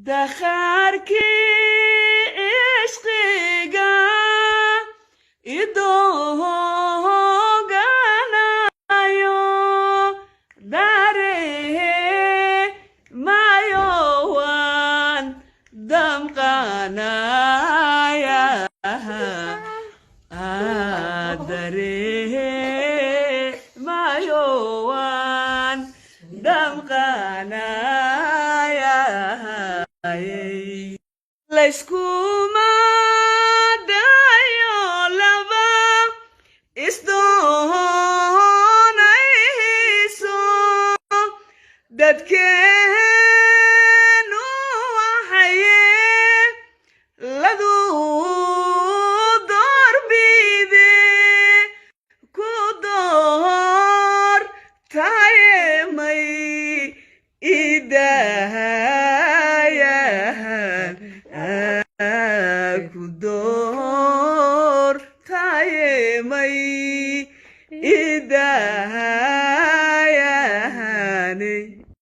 dakharki ishqiga idoganayo dareemayowan damqanaya dareemayowan damqanaya layskuma dayo laba isdoonayso dadkeenu waxaye ladu doorbide ku doortayemay idahayan ku doortayemay idaha